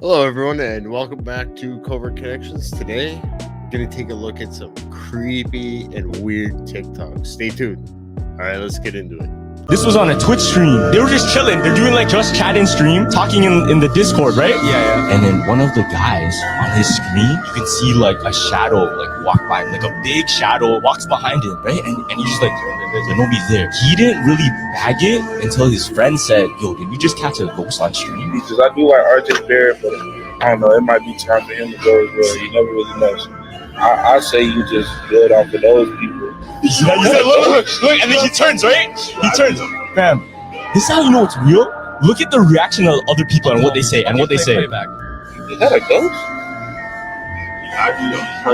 Hello, everyone, and welcome back to Covert Connections. Today, we're going to take a look at some creepy and weird TikToks. Stay tuned. All right, let's get into it. This was on a Twitch stream. They were just chilling. They're doing like just chatting stream, talking in the Discord, right? Yeah. And then one of the guys on his screen, you can see like a shadow like walk by, like a big shadow walks behind him, right? And he's just like, nobody's there. He didn't really bag it until his friend said, "Yo, did we just catch a ghost on stream?" Because I do like RJ Barrett, but I don't know, it might be time for him to go as well. You never really know. I say you just build off of those people. Look, and then he turns, right? He turns. Fam, this is how you know it's real. Look at the reaction of other people and what they say and what they say. Is that a ghost?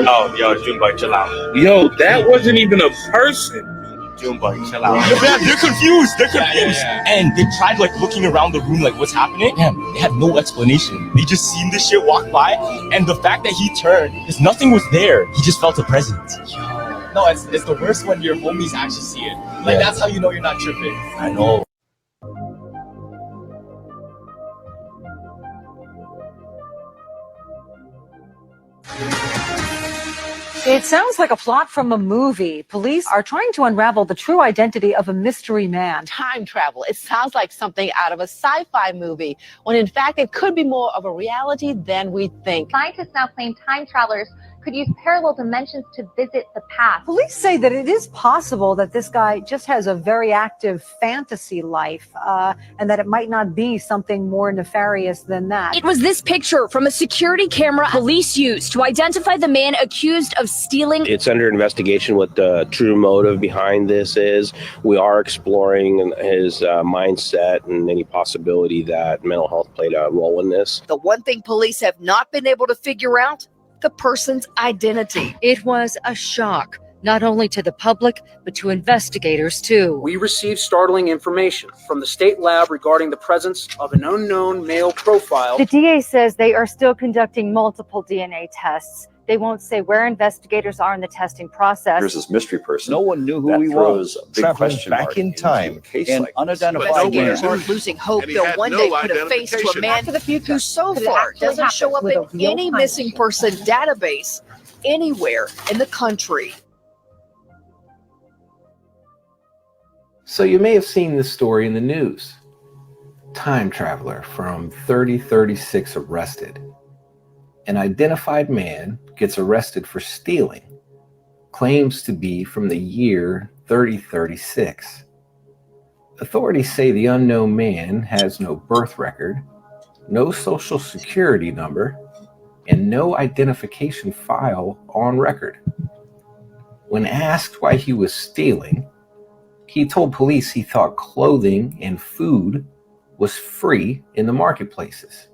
Oh, yo, Junebug, chill out. Yo, that wasn't even a person. Junebug, chill out. Man, they're confused. Yeah. And they tried like looking around the room, like what's happening. Man, they had no explanation. They just seen this shit walk by, and the fact that he turned, because nothing was there, he just felt a presence. No, it's the worst when your homies actually see it. Like, that's how you know you're not tripping. I know. It sounds like a plot from a movie. Police are trying to unravel the true identity of a mystery man. Time travel. It sounds like something out of a sci-fi movie, when in fact it could be more of a reality than we think. Scientists now claim time travelers could use parallel dimensions to visit the past. Police say that it is possible that this guy just has a very active fantasy life, and that it might not be something more nefarious than that. It was this picture from a security camera police used to identify the man accused of stealing. It's under investigation what the true motive behind this is. We are exploring his mindset and any possibility that mental health played a role in this. The one thing police have not been able to figure out, the person's identity. It was a shock, not only to the public, but to investigators too. We received startling information from the state lab regarding the presence of an unknown male profile. The DA says they are still conducting multiple DNA tests. They won't say where investigators are in the testing process. Here's this mystery person. No one knew who he was. A big question back in time in unidentified Investigators aren't losing hope. They'll one day put a face to a man who so far doesn't show up in any missing person database anywhere in the country. So you may have seen this story in the news. Time traveler from 3036 arrested. An identified man gets arrested for stealing, claims to be from the year 3036. Authorities say the unknown man has no birth record, no social security number, and no identification file on record. When asked why he was stealing, he told police he thought clothing and food was free in the marketplaces.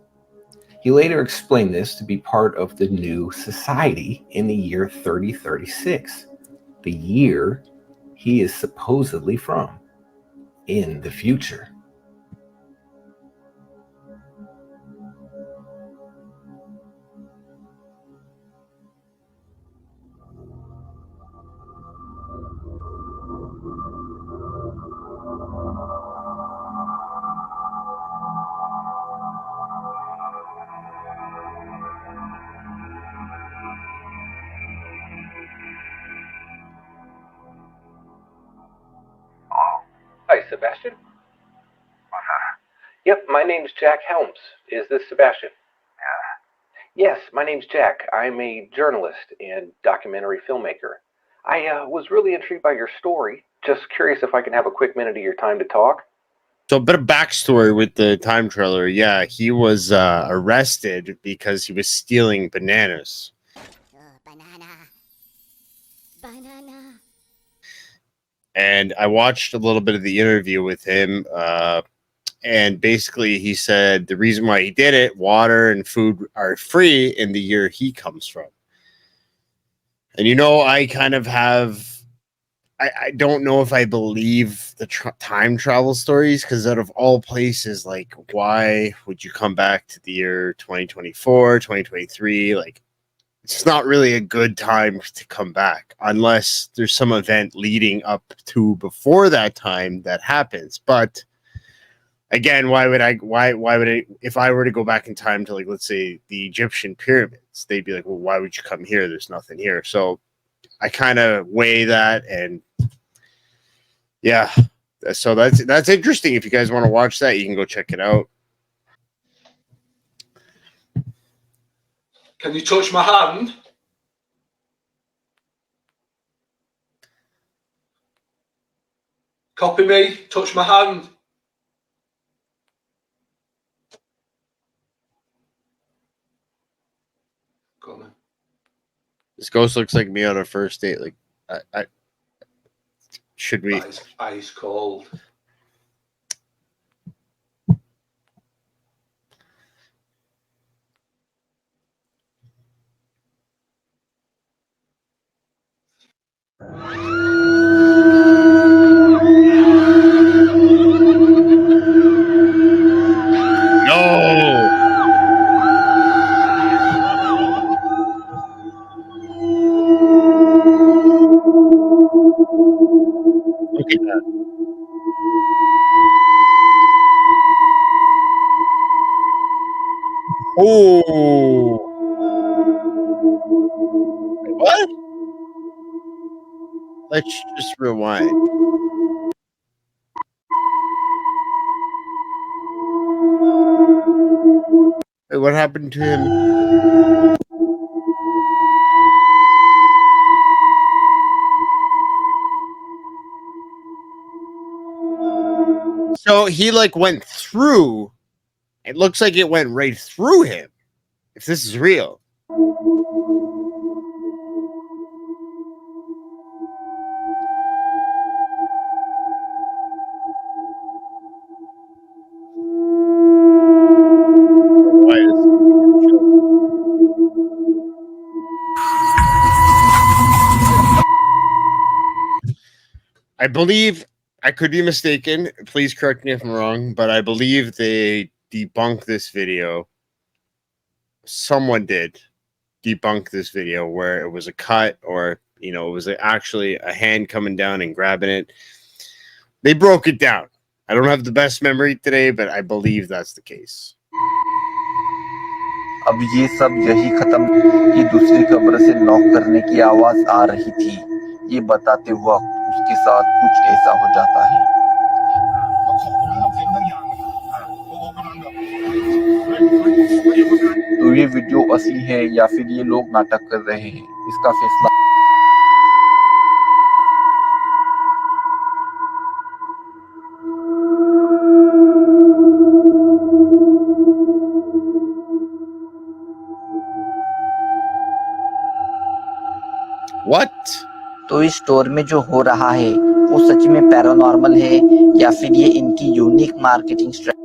He later explained this to be part of the new society in the year 3036, the year he is supposedly from, in the future. Hi, Sebastian? What's that? Yep, my name's Jack Helms. Is this Sebastian? Yeah. Yes, my name's Jack. I'm a journalist and documentary filmmaker. I was really intrigued by your story. Just curious if I can have a quick minute of your time to talk. So a bit of backstory with the time traveler. Yeah, he was arrested because he was stealing bananas. Banana. And I watched a little bit of the interview with him. And basically he said the reason why he did it, water and food are free in the year he comes from. And I kind of have, I don't know if I believe the time travel stories, because out of all places, like, why would you come back to the year 2024, 2023? Like, it's not really a good time to come back unless there's some event leading up to before that time that happens. But again, why would I, if I were to go back in time to, like, let's say the Egyptian pyramids, they'd be like, well, why would you come here? There's nothing here. So I kind of weigh that, and yeah, so that's interesting. If you guys want to watch that, you can go check it out. Can you touch my hand? Copy me, touch my hand. Go on then. This ghost looks like me on a first date. Like, I should we? Ice cold. No. Look at that. Oh. Wait, what? Let's just rewind. Wait, what happened to him? So he like went through. It looks like it went right through him. If this is real. I believe, I could be mistaken. Please correct me if I'm wrong, but I believe they debunked this video. Someone did debunk this video where it was a cut, or, you know, it was actually a hand coming down and grabbing it. They broke it down. I don't have the best memory today, but I believe that's the case. अब ये सब यही खत्म कि दूसरी कब्र से knock करने की आवाज आ रही थी। ये बताते वक्त उसके साथ कुछ ऐसा हो जाता है। तो ये वीडियो असली है या फिर ये लोग नाटक कर रहे हैं, इसका फैसला What? तो इस स्टोर में जो हो रहा है वो सच में पैरानॉर्मल है या फिर ये इनकी unique marketing strategy?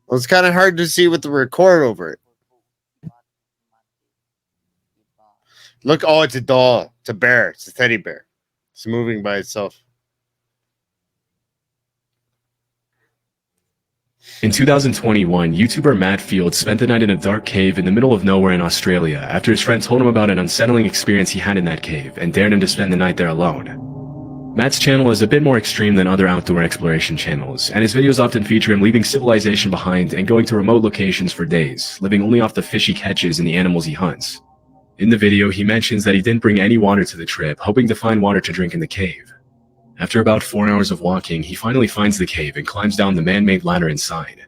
Well, it's kind of hard to see with the record over it. Look, oh, it's a doll. It's a bear. It's a teddy bear. It's moving by itself. In 2021, YouTuber Matt Field spent the night in a dark cave in the middle of nowhere in Australia after his friend told him about an unsettling experience he had in that cave and dared him to spend the night there alone. Matt's channel is a bit more extreme than other outdoor exploration channels, and his videos often feature him leaving civilization behind and going to remote locations for days, living only off the fish he catches and the animals he hunts. In the video, he mentions that he didn't bring any water to the trip, hoping to find water to drink in the cave. After about 4 hours of walking, he finally finds the cave and climbs down the man-made ladder inside.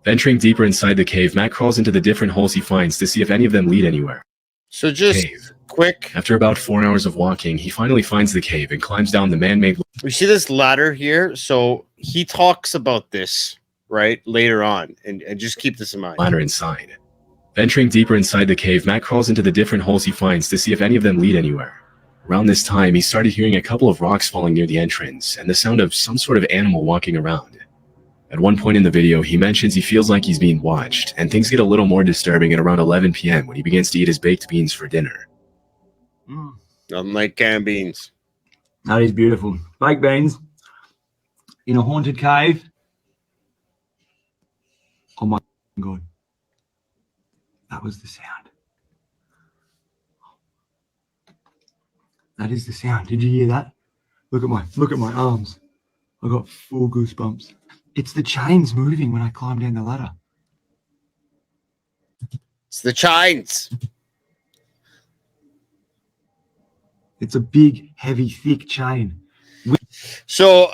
Venturing deeper inside the cave, Matt crawls into the different holes he finds to see if any of them lead anywhere. So just quick. After about 4 hours of walking, he finally finds the cave and climbs down the man-made. We see this ladder here. So he talks about this, right, later on. And just keep this in mind. Ladder inside. Venturing deeper inside the cave, Matt crawls into the different holes he finds to see if any of them lead anywhere. Around this time, he started hearing a couple of rocks falling near the entrance and the sound of some sort of animal walking around. At one point in the video, he mentions he feels like he's being watched, and things get a little more disturbing at around 11 p.m. when he begins to eat his baked beans for dinner. Nothing like canned beans. That is beautiful. Baked beans in a haunted cave. Oh my. God. That was the sound. That is the sound. Did you hear that? Look at my arms. I got full goosebumps. It's the chains moving when I climb down the ladder. It's the chains. It's a big, heavy, thick chain. So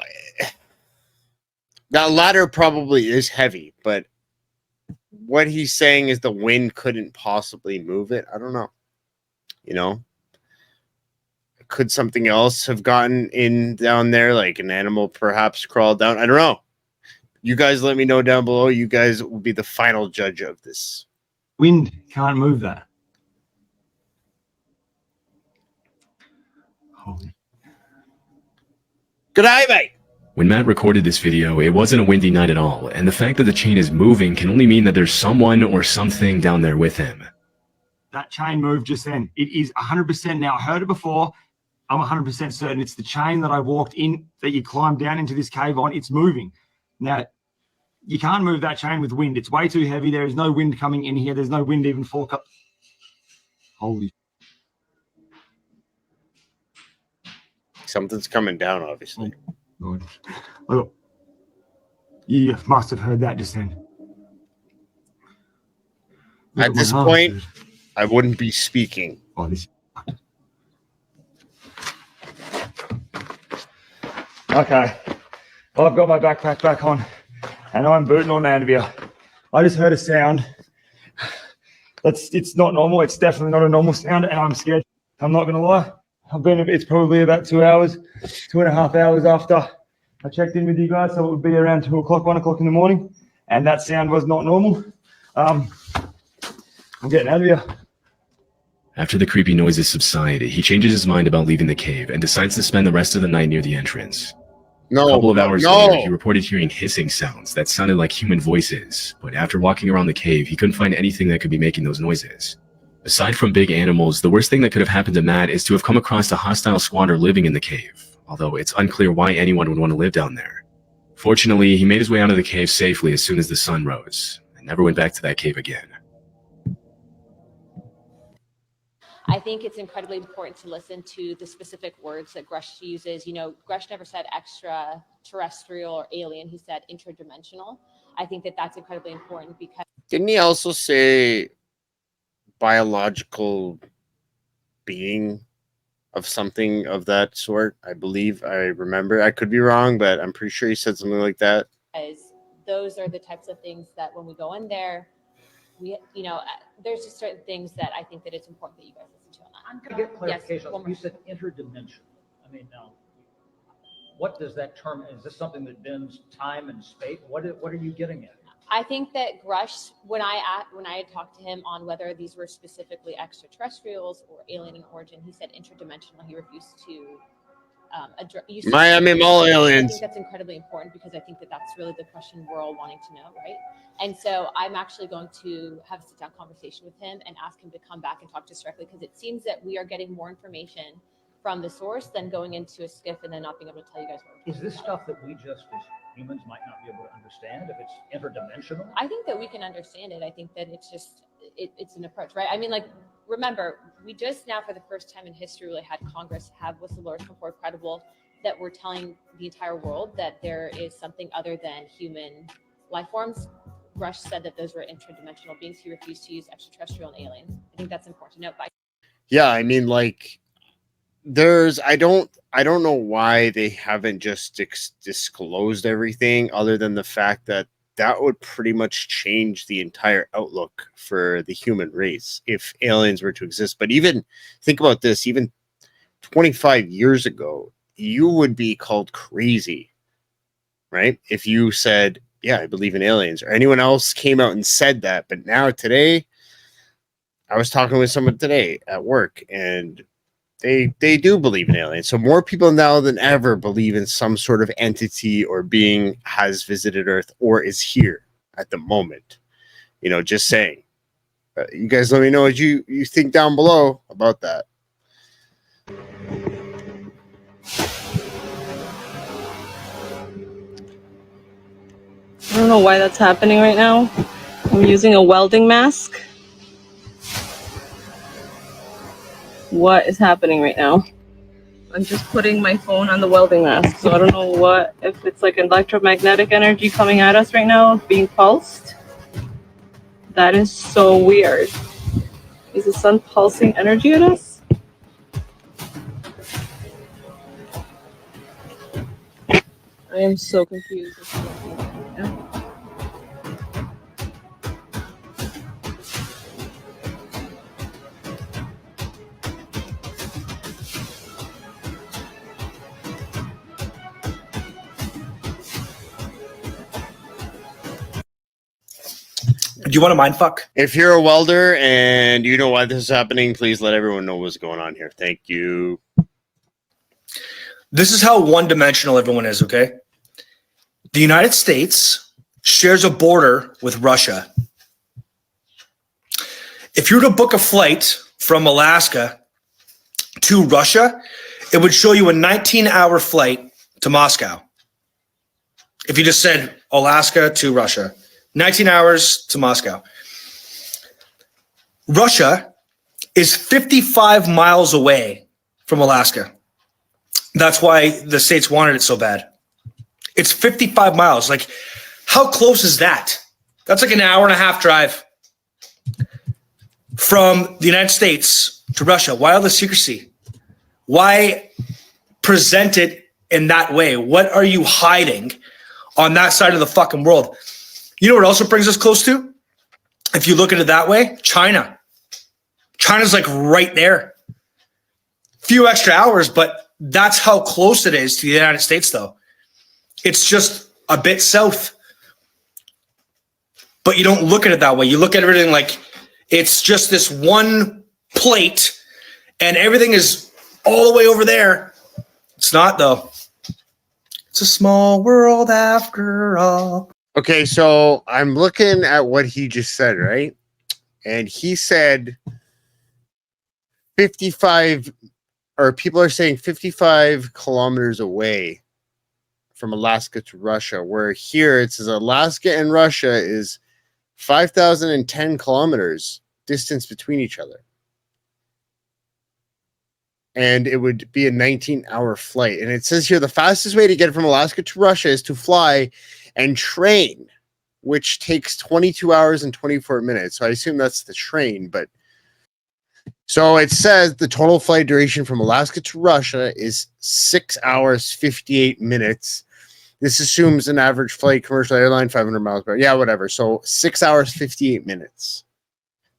that ladder probably is heavy, but what he's saying is the wind couldn't possibly move it. I don't know. You know, could something else have gotten in down there, like an animal perhaps crawled down? I don't know. You guys let me know down below. You guys will be the final judge of this. Wind can't move that. Holy. Good night, mate. When Matt recorded this video, it wasn't a windy night at all, and the fact that the chain is moving can only mean that there's someone or something down there with him. That chain moved just then. It is 100% now. I heard it before. I'm 100% certain it's the chain that I walked in, that you climbed down into this cave on. It's moving. Now, you can't move that chain with wind. It's way too heavy. There is no wind coming in here. There's no wind even for up. Holy. Something's coming down, obviously. God. Look, you must have heard that just then. At this point, I wouldn't be speaking. Oh, this. Okay. Well, I've got my backpack back on, and I'm booting on Mandeville. I just heard a sound. It's not normal. It's definitely not a normal sound, and I'm scared. I'm not going to lie. It's probably about 2 hours, 2.5 hours after I checked in with you guys, so it would be around 2 o'clock, 1 o'clock in the morning, and that sound was not normal. I'm getting out of here. After the creepy noises subside, he changes his mind about leaving the cave and decides to spend the rest of the night near the entrance. A couple of hours later, he reported hearing hissing sounds that sounded like human voices, but after walking around the cave, he couldn't find anything that could be making those noises. Aside from big animals, the worst thing that could have happened to Matt is to have come across a hostile squatter living in the cave, although it's unclear why anyone would want to live down there. Fortunately, he made his way out of the cave safely as soon as the sun rose, and never went back to that cave again. I think it's incredibly important to listen to the specific words that Grush uses. You know, Grush never said extraterrestrial or alien. He said interdimensional. I think that that's incredibly important because... Didn't he also say biological being of something of that sort? I believe I remember. I could be wrong, but I'm pretty sure he said something like that. Those are the types of things that when we go in there, there's just certain things that I think that it's important that you guys listen to on that. I'm going to get clarification. Yes, you said interdimensional. I mean, now, what does that term, is this something that bends time and space? What are you getting at? I think that Grush, when I had talked to him on whether these were specifically extraterrestrials or alien in origin, he said interdimensional. He refused to Miami Mall aliens. I think that's incredibly important because I think that that's really the question we're all wanting to know, right? And so I'm actually going to have a sit-down conversation with him and ask him to come back and talk to us directly because it seems that we are getting more information from the source than going into a skiff and then not being able to tell you guys what we're Is this stuff that we just as humans might not be able to understand if it's interdimensional? I think that we can understand it. I think that it's just it's an approach, right? I mean, like, remember, we just now for the first time in history really had Congress have whistleblowers come forward credible that we're telling the entire world that there is something other than human life forms. Grush said that those were interdimensional beings. He refused to use extraterrestrial and aliens. I think that's important to note. Yeah, I mean, like, I don't know why they haven't just disclosed everything other than the fact that would pretty much change the entire outlook for the human race if aliens were to exist. But even think about this, even 25 years ago, you would be called crazy, right? If you said, yeah, I believe in aliens, or anyone else came out and said that. But now today, I was talking with someone today at work and they do believe in aliens. So more people now than ever believe in some sort of entity or being has visited Earth or is here at the moment. You know, just saying. You guys let me know what you think down below about that. I don't know why that's happening right now. I'm using a welding mask. What is happening right now? I'm just putting my phone on the welding mask, so I don't know if it's like electromagnetic energy coming at us right now, being pulsed. That is so weird. Is the sun pulsing energy at us? I am so confused. Do you want to mind fuck? If you're a welder and you know why this is happening, please let everyone know what's going on here. Thank you. This is how one-dimensional everyone is, okay? The United States shares a border with Russia. If you were to book a flight from Alaska to Russia, it would show you a 19-hour flight to Moscow. If you just said Alaska to Russia, 19 hours to Moscow. Russia is 55 miles away from Alaska. That's why the states wanted it so bad. It's 55 miles. Like, how close is that? That's like an hour and a half drive from the United States to Russia. Why all the secrecy? Why present it in that way? What are you hiding on that side of the fucking world? You know what else it brings us close to? If you look at it that way, China. China's like right there. Few extra hours, but that's how close it is to the United States, though. It's just a bit south. But you don't look at it that way. You look at everything like it's just this one plate and everything is all the way over there. It's not, though. It's a small world after all. Okay, so I'm looking at what he just said, right? And he said 55, or people are saying 55 kilometers away from Alaska to Russia, where here it says Alaska and Russia is 5,010 kilometers distance between each other. And it would be a 19-hour flight. And it says here the fastest way to get from Alaska to Russia is to fly and train, which takes 22 hours and 24 minutes. So I assume that's the train, but so it says the total flight duration from Alaska to Russia is 6 hours, 58 minutes. This assumes an average flight, commercial airline, 500 miles per hour. Yeah, whatever. So 6 hours, 58 minutes.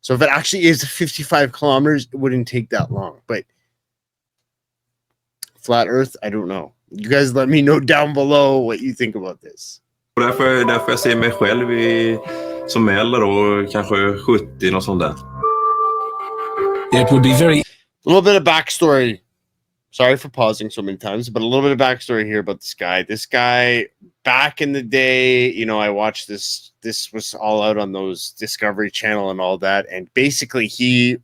So if it actually is 55 kilometers, it wouldn't take that long. But flat Earth, I don't know. You guys let me know down below what you think about this. Därför jag ser mig själv som äldre då, kanske 70 och sånt där. It would be very... A little bit of backstory. Sorry for pausing so many times, but a little bit of backstory here about this guy. This guy, back in the day, you know, I watched this. This was all out on those Discovery Channel and all that. And basically he,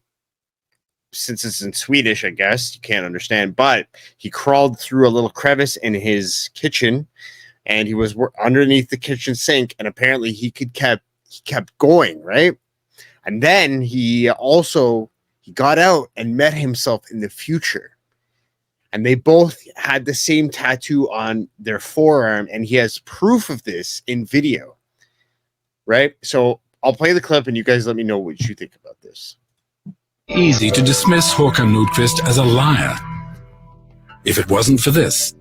since it's in Swedish, I guess, you can't understand, but he crawled through a little crevice in his kitchen and he was underneath the kitchen sink. And apparently he kept going, right? And then he got out and met himself in the future. And they both had the same tattoo on their forearm, and he has proof of this in video, right? So I'll play the clip, and you guys let me know what you think about this. Easy to dismiss Håkan Nordqvist as a liar. If it wasn't for this.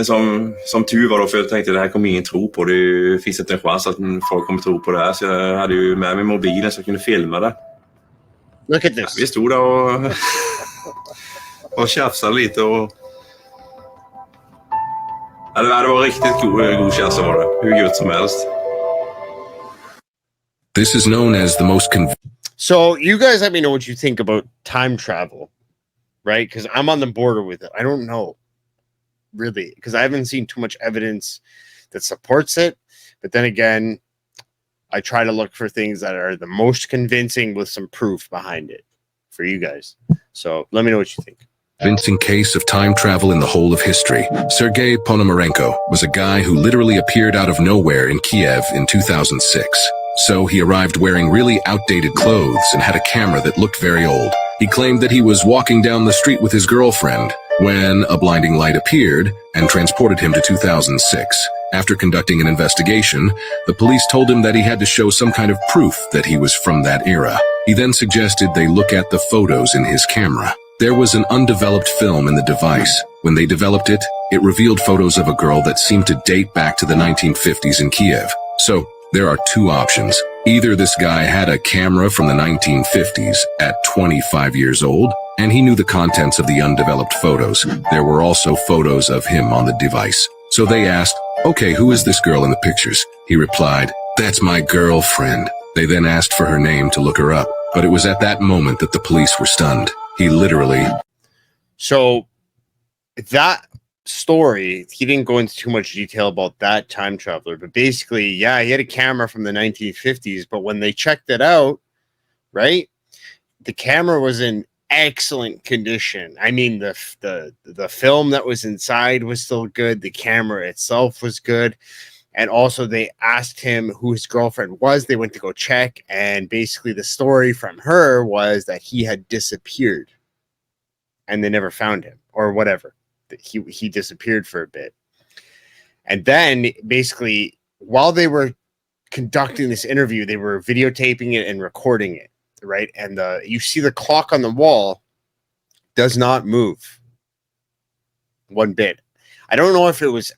Som tur var då, för jag tänkte det här kommer ingen tro på. Det finns inte en chans att folk kommer tro på det här. Så jag hade ju med mig mobilen så jag kunde filma det. Look at this. Vi stod där och tjafsade lite och... Ja, det var riktigt god känsla var det. Hur gott som helst. This is known as the most So you guys let me know what you think about time travel, right? Because I'm on the border with it. I don't know, really, because I haven't seen too much evidence that supports it. But then again, I try to look for things that are the most convincing with some proof behind it for you guys. So let me know what you think. convincing case of time travel in the whole of history. Sergei Ponomarenko was a guy who literally appeared out of nowhere in Kiev in 2006. So he arrived wearing really outdated clothes and had a camera that looked very old. He claimed that he was walking down the street with his girlfriend when a blinding light appeared and transported him to 2006. After conducting an investigation, the police told him that he had to show some kind of proof that he was from that era. He then suggested they look at the photos in his camera. There was an undeveloped film in the device. When they developed it, it revealed photos of a girl that seemed to date back to the 1950s in Kiev. So, there are two options. Either this guy had a camera from the 1950s at 25 years old, and he knew the contents of the undeveloped photos. There were also photos of him on the device. So they asked, "Okay, who is this girl in the pictures?" He replied, "That's my girlfriend." They then asked for her name to look her up, but it was at that moment that the police were stunned. He literally... So that story, he didn't go into too much detail about that time traveler, but basically, yeah, he had a camera from the 1950s, but when they checked it out, right, the camera was in excellent condition. I mean, the film that was inside was still good. The camera itself was good. And also they asked him who his girlfriend was. They went to go check. And basically the story from her was that he had disappeared and they never found him or whatever. He disappeared for a bit. And then basically while they were conducting this interview, they were videotaping it and recording it. Right. And you see the clock on the wall does not move one bit. I don't know if it was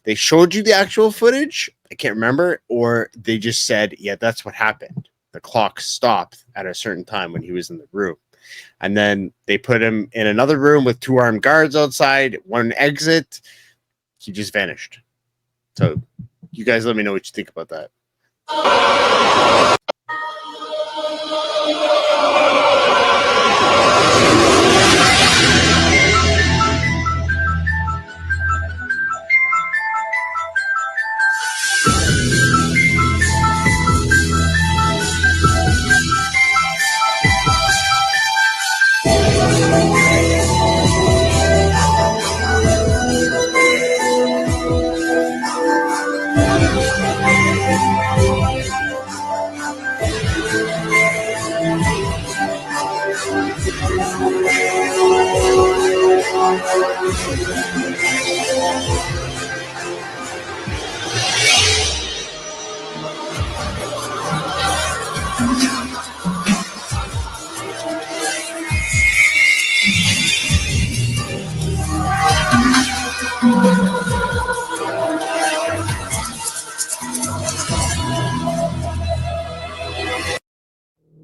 they showed you the actual footage. I can't remember. Or they just said, yeah, that's what happened. The clock stopped at a certain time when he was in the room. And then they put him in another room with 2 armed guards outside, one exit. He just vanished. So you guys let me know what you think about that.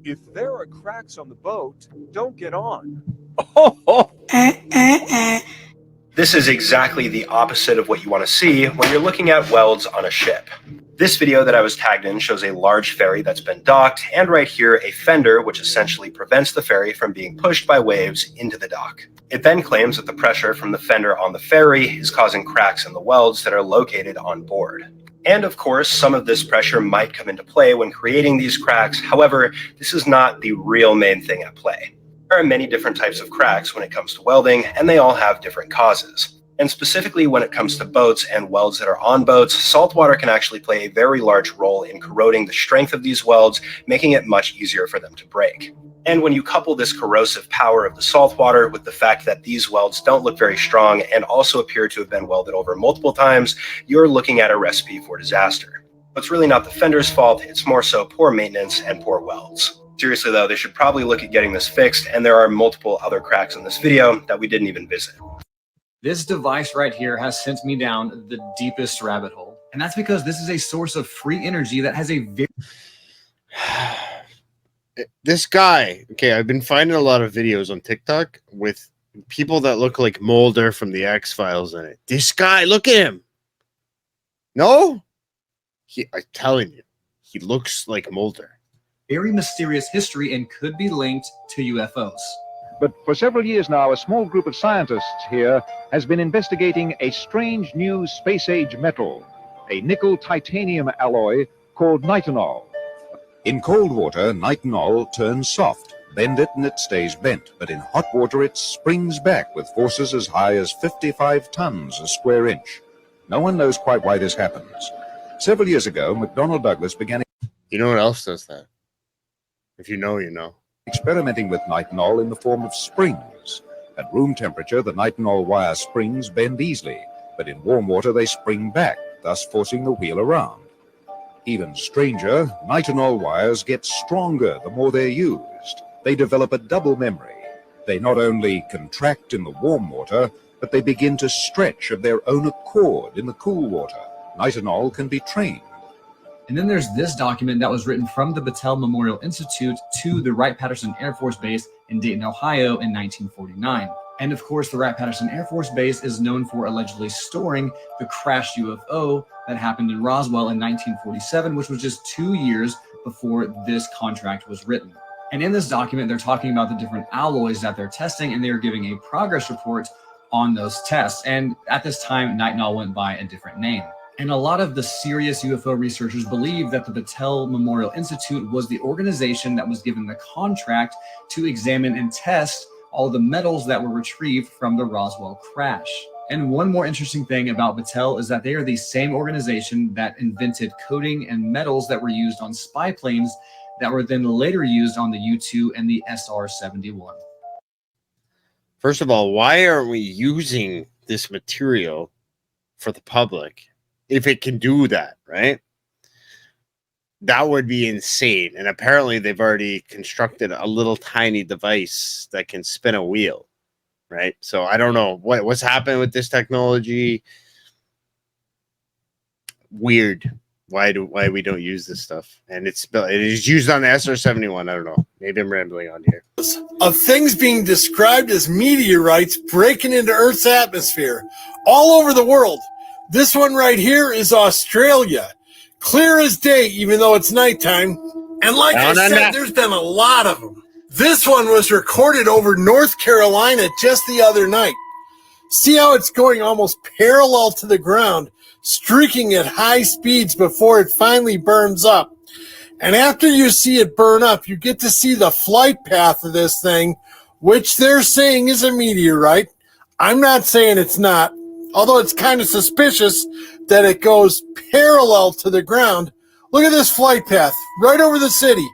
If there are cracks on the boat, don't get on. This is exactly the opposite of what you want to see when you're looking at welds on a ship. This video that I was tagged in shows a large ferry that's been docked, and right here a fender which essentially prevents the ferry from being pushed by waves into the dock. It then claims that the pressure from the fender on the ferry is causing cracks in the welds that are located on board. And of course, some of this pressure might come into play when creating these cracks. However, this is not the real main thing at play. There are many different types of cracks when it comes to welding, and they all have different causes. And specifically when it comes to boats and welds that are on boats, salt water can actually play a very large role in corroding the strength of these welds, making it much easier for them to break. And when you couple this corrosive power of the salt water with the fact that these welds don't look very strong and also appear to have been welded over multiple times, you're looking at a recipe for disaster. But it's really not the fender's fault, it's more so poor maintenance and poor welds. Seriously though, they should probably look at getting this fixed, and there are multiple other cracks in this video that we didn't even visit. This device right here has sent me down the deepest rabbit hole. And that's because this is a source of free energy that has a very... This guy, okay, I've been finding a lot of videos on TikTok with people that look like Mulder from the X-Files in it. This guy, look at him. No? I'm telling you, he looks like Mulder. Very mysterious history and could be linked to UFOs. But for several years now, a small group of scientists here has been investigating a strange new space-age metal, a nickel-titanium alloy called nitinol. In cold water, nitinol turns soft, Bend it and it stays bent, but in hot water it springs back with forces as high as 55 tons a square inch. No one knows quite why this happens. Several years ago, McDonnell Douglas began You know what else does that? If you know, you know. experimenting with nitinol in the form of springs. At room temperature, the nitinol wire springs bend easily, but in warm water they spring back, thus forcing the wheel around. Even stranger, nitinol wires get stronger the more they're used. They develop a double memory. They not only contract in the warm water, but they begin to stretch of their own accord in the cool water. Nitinol can be trained. And then there's this document that was written from the Battelle Memorial Institute to the Wright-Patterson Air Force Base in Dayton, Ohio in 1949. And of course, the Wright-Patterson Air Force Base is known for allegedly storing the crashed UFO that happened in Roswell in 1947, which was just 2 years before this contract was written. And in this document, they're talking about the different alloys that they're testing, and they're giving a progress report on those tests. And at this time, nitinol went by a different name. And a lot of the serious UFO researchers believe that the Battelle Memorial Institute was the organization that was given the contract to examine and test all the metals that were retrieved from the Roswell crash. And one more interesting thing about Battelle is that they are the same organization that invented coating and metals that were used on spy planes that were then later used on the U-2 and the SR-71. First of all, why aren't we using this material for the public? If it can do that, right? That would be insane. And apparently they've already constructed a little tiny device that can spin a wheel, right? So I don't know what's happening with this technology. Weird. Why we don't use this stuff? And it is used on the SR-71. I don't know. Maybe I'm rambling on here. Of things being described as meteorites breaking into Earth's atmosphere all over the world. This one right here is Australia. Clear as day, even though it's nighttime. And like I said, there's been a lot of them. This one was recorded over North Carolina just the other night. See how it's going almost parallel to the ground, streaking at high speeds before it finally burns up. And after you see it burn up, you get to see the flight path of this thing, which they're saying is a meteorite. I'm not saying it's not. Although it's kind of suspicious that it goes parallel to the ground. Look at this flight path right over the city.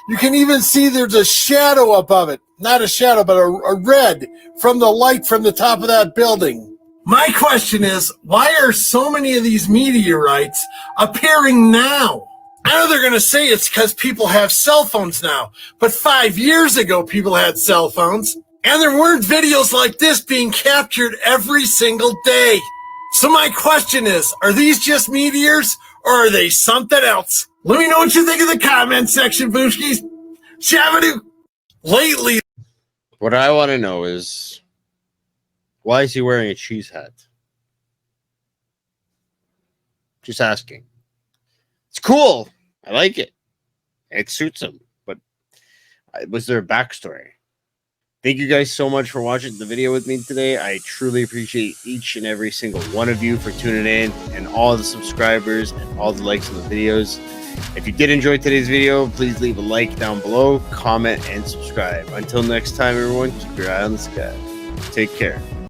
You can even see there's a shadow above it. Not a shadow, but a red from the light from the top of that building. My question is, why are so many of these meteorites appearing now? I know they're going to say it's because people have cell phones now. But 5 years ago, people had cell phones. And there weren't videos like this being captured every single day. So my question is, are these just meteors or are they something else? Let me know what you think in the comment section, Booshkies. Shabadoo. Lately. What I want to know is, why is he wearing a cheese hat? Just asking. It's cool. I like it. It suits him. But was there a backstory? Thank you guys so much for watching the video with me today. I truly appreciate each and every single one of you for tuning in, and all the subscribers and all the likes on the videos. If you did enjoy today's video, please leave a like down below, comment, and subscribe. Until next time, everyone, keep your eye on the sky. Take care.